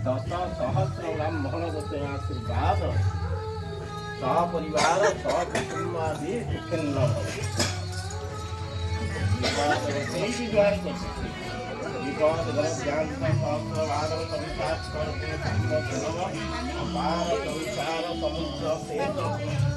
दस सहस्र आशीर्वाद सपरिवार सकुटुम्बादि सुखिन्न विपद ज्ञान सहस्रवाद सविचार समुद्र